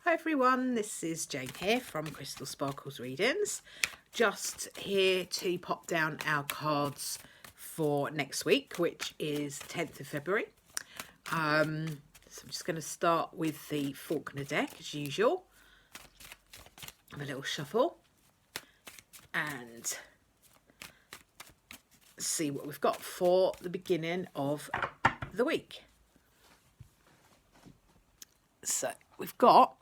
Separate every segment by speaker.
Speaker 1: Hi everyone, this is Jane here from Crystal Sparkles Readings. Just here to pop down our cards for next week, which is 10th of February. So I'm just going to start with the Faulkner deck as usual. Have a little shuffle and see what we've got for the beginning of the week. So we've got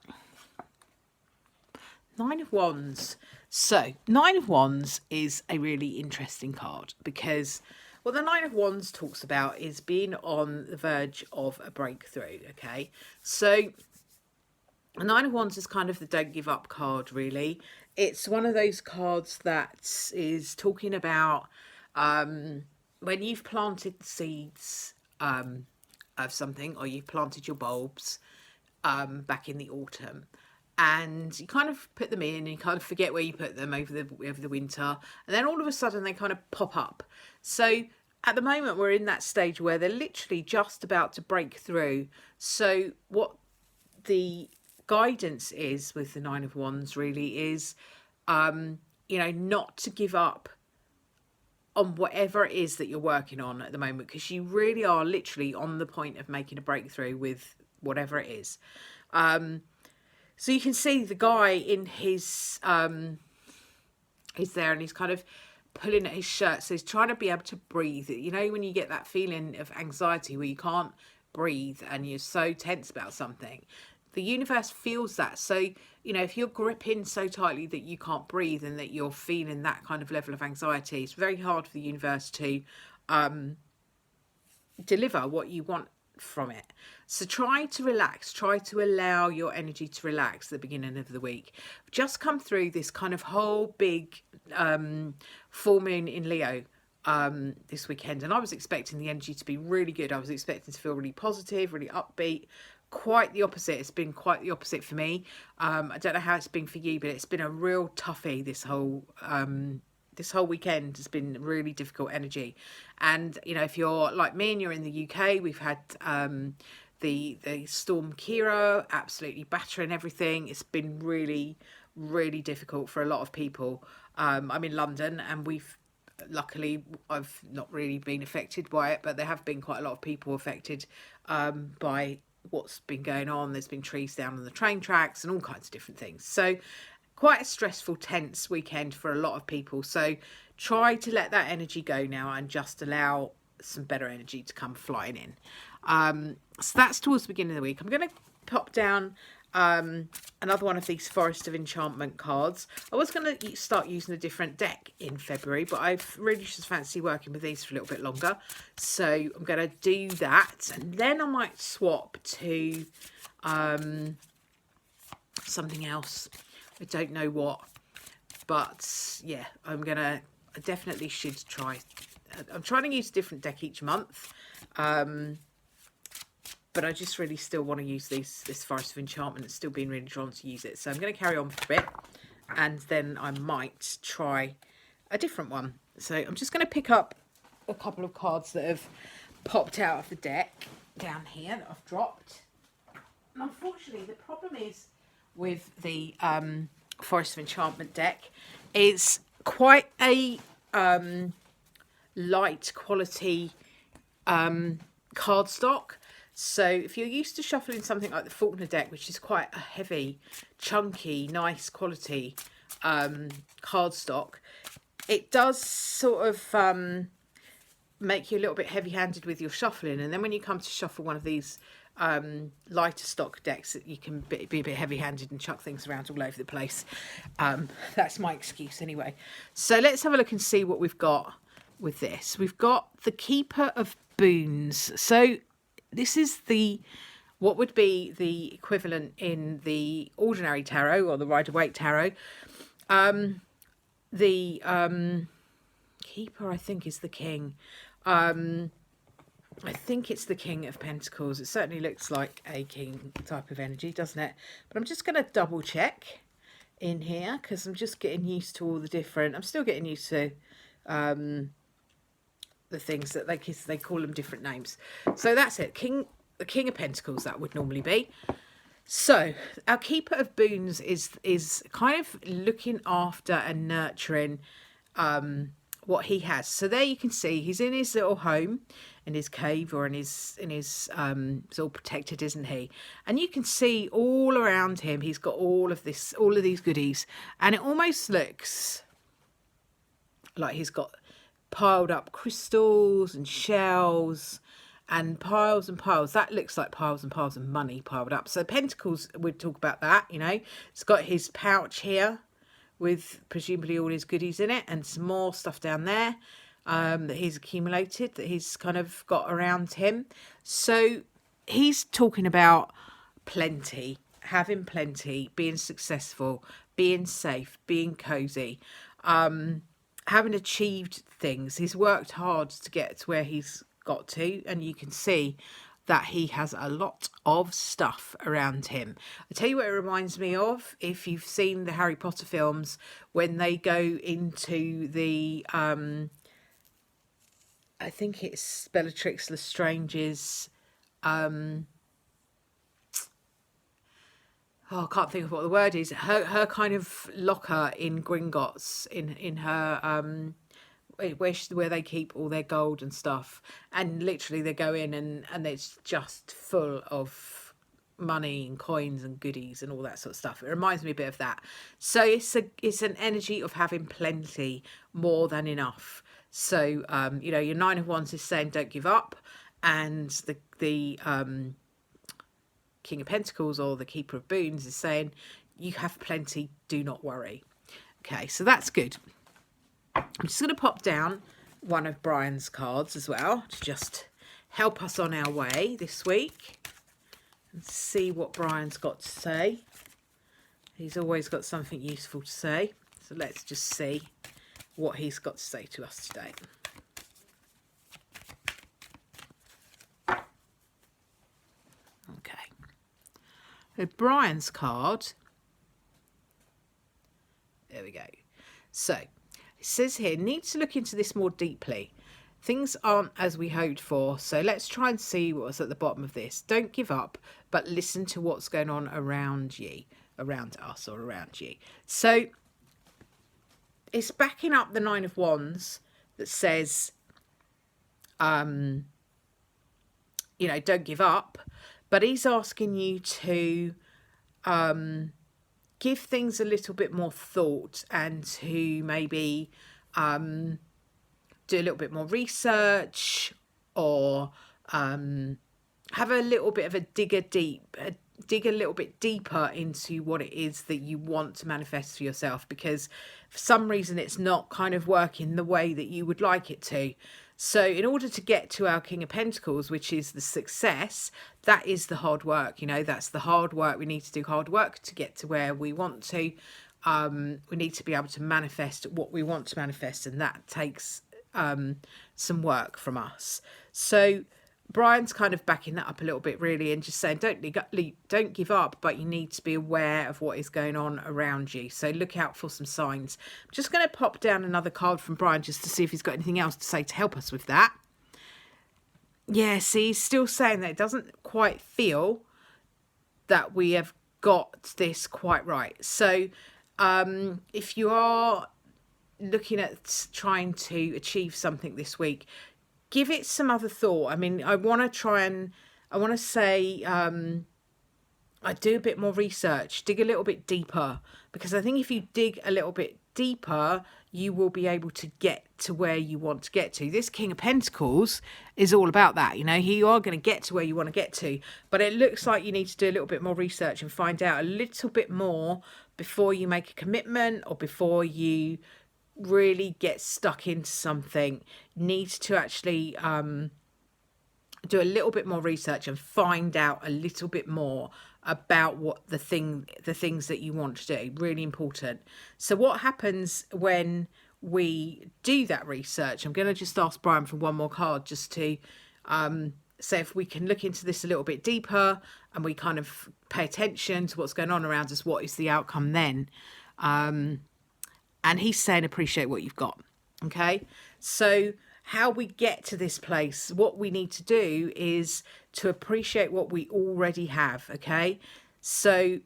Speaker 1: Nine of Wands. So Nine of Wands is a really interesting card because what the Nine of Wands talks about is being on the verge of a breakthrough. Okay, so the Nine of Wands is kind of the don't give up card, really. It's one of those cards that is talking about when you've planted the seeds of something, or you've planted your bulbs back in the autumn, and you kind of put them in and you kind of forget where you put them over the winter, and then all of a sudden they kind of pop up. So at the moment we're in that stage where they're literally just about to break through. So what the guidance is with the Nine of Wands really is not to give up on whatever it is that you're working on at the moment, because you really are literally on the point of making a breakthrough with whatever it is. So you can see the guy in his he's there and he's kind of pulling at his shirt, so he's trying to be able to breathe. You know, when you get that feeling of anxiety where you can't breathe and you're so tense about something, the universe feels that. So, you know, if you're gripping so tightly that you can't breathe and that you're feeling that kind of level of anxiety, it's very hard for the universe to deliver what you want from it. So try to relax, try to allow your energy to relax at the beginning of the week. Just come through this kind of whole big full moon in Leo this weekend, and I was expecting the energy to be really good. I was expecting to feel really positive, really upbeat. Quite the opposite. It's been quite the opposite for me. I don't know how it's been for you, but it's been a real toughie this whole weekend. Has been really difficult energy. And you know, if you're like me and you're in the UK, we've had the storm Kira absolutely battering everything. It's been really difficult for a lot of people. I'm in London, and luckily I've not really been affected by it, but there have been quite a lot of people affected by what's been going on. There's been trees down on the train tracks and all kinds of different things. So quite a stressful, tense weekend for a lot of people. So try to let that energy go now and just allow some better energy to come flying in. So that's towards the beginning of the week. I'm going to pop down another one of these Forest of Enchantment cards. I was going to start using a different deck in February, but I've really just fancy working with these for a little bit longer. So I'm going to do that, and then I might swap to something else. I don't know what, but yeah, I definitely should try. I'm trying to use a different deck each month. But I just really still want to use this Forest of Enchantment. It's still been really drawn to use it. So I'm going to carry on for a bit, and then I might try a different one. So I'm just going to pick up a couple of cards that have popped out of the deck down here that I've dropped. And unfortunately, the problem is with the Forest of Enchantment deck is quite a light quality card stock. So if you're used to shuffling something like the Faulkner deck, which is quite a heavy, chunky, nice quality cardstock, it does sort of make you a little bit heavy-handed with your shuffling. And then when you come to shuffle one of these lighter stock decks, you can be a bit heavy-handed and chuck things around all over the place. That's my excuse anyway. So let's have a look and see what we've got with this. We've got the Keeper of Boons. So this is what would be the equivalent in the ordinary tarot or the Rider-Waite tarot. The Keeper, I think, is the King. I think it's the King of Pentacles. It certainly looks like a king type of energy, doesn't it? But I'm just going to double check in here because I'm just getting used to all the different... I'm still getting used to the things that they call them different names. So that's it. The King of Pentacles, that would normally be. So our keeper of boons is kind of looking after and nurturing what he has. So there you can see he's in his little home, in his cave, or in his it's all protected, isn't he? And you can see all around him he's got all of these goodies, and it almost looks like he's got piled up crystals and shells and piles and piles. That looks like piles and piles of money piled up. So pentacles, we'd talk about that, you know. It's got his pouch here with presumably all his goodies in it, and some more stuff down there that he's accumulated, that he's kind of got around him. So he's talking about plenty, having plenty, being successful, being safe, being cozy, having achieved things. He's worked hard to get to where he's got to, and you can see that he has a lot of stuff around him. I tell you what it reminds me of, if you've seen the Harry Potter films, when they go into the I think it's Bellatrix Lestrange's I can't think of what the word is, her kind of locker in Gringotts, in her where they keep all their gold and stuff, and literally they go in and it's just full of money and coins and goodies and all that sort of stuff. It reminds me a bit of that. So it's an energy of having plenty, more than enough. So you know, your Nine of Wands is saying don't give up, and the King of Pentacles, or the Keeper of Boons, is saying you have plenty, do not worry. Okay, so that's good. I'm just going to pop down one of Brian's cards as well to just help us on our way this week and see what Brian's got to say. He's always got something useful to say. So let's just see what he's got to say to us today. Okay. So Brian's card. There we go. So it says here, need to look into this more deeply. Things aren't as we hoped for, so let's try and see what's at the bottom of this. Don't give up, but listen to what's going on around you, around us, or around you. So it's backing up the Nine of Wands that says, you know, don't give up, but he's asking you to give things a little bit more thought, and to maybe do a little bit more research, or have a little bit of a dig a little bit deeper into what it is that you want to manifest for yourself, because for some reason it's not kind of working the way that you would like it to. So in order to get to our King of Pentacles, which is the success, that is the hard work, you know, that's the hard work. We need to do hard work to get to where we want to. We need to be able to manifest what we want to manifest, and that takes some work from us. So Brian's kind of backing that up a little bit, really, and just saying don't give up, but you need to be aware of what is going on around you. So look out for some signs. I'm just going to pop down another card from Brian just to see if he's got anything else to say to help us with that. Yeah, see, he's still saying that it doesn't quite feel that we have got this quite right. So if you are looking at trying to achieve something this week, give it some other thought. I mean, I want to say, I do a bit more research, dig a little bit deeper, because I think if you dig a little bit deeper, you will be able to get to where you want to get to. This King of Pentacles is all about that. You know, you are going to get to where you want to get to, but it looks like you need to do a little bit more research and find out a little bit more before you make a commitment, or before you really get stuck into something. Need to actually do a little bit more research and find out a little bit more about what the things that you want to do. Really important. So what happens when we do that research? I'm going to just ask Brian for one more card, just to say if we can look into this a little bit deeper, and we kind of pay attention to what's going on around us, what is the outcome then? And he's saying appreciate what you've got. Okay, so how we get to this place, what we need to do is to appreciate what we already have. Okay, So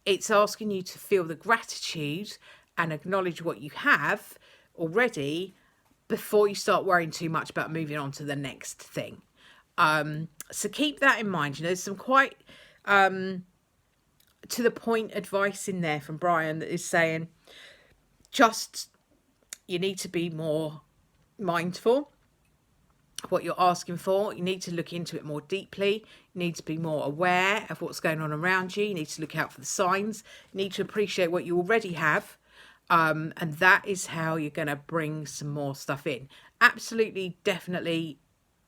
Speaker 1: it's asking you to feel the gratitude and acknowledge what you have already before you start worrying too much about moving on to the next thing. So keep that in mind. You know, there's some quite to the point advice in there from Brian that is saying just you need to be more mindful of what you're asking for. You need to look into it more deeply. You need to be more aware of what's going on around you. You need to look out for the signs. You need to appreciate what you already have. And that is how you're going to bring some more stuff in. Absolutely, definitely,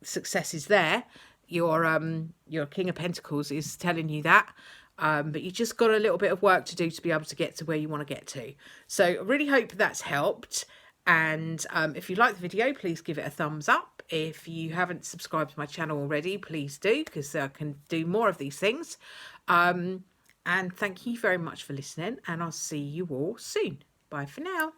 Speaker 1: success is there. Your King of Pentacles is telling you that. But you just got a little bit of work to do to be able to get to where you want to get to. So I really hope that's helped. And if you like the video, please give it a thumbs up. If you haven't subscribed to my channel already, please do, because I can do more of these things. And thank you very much for listening, and I'll see you all soon. Bye for now.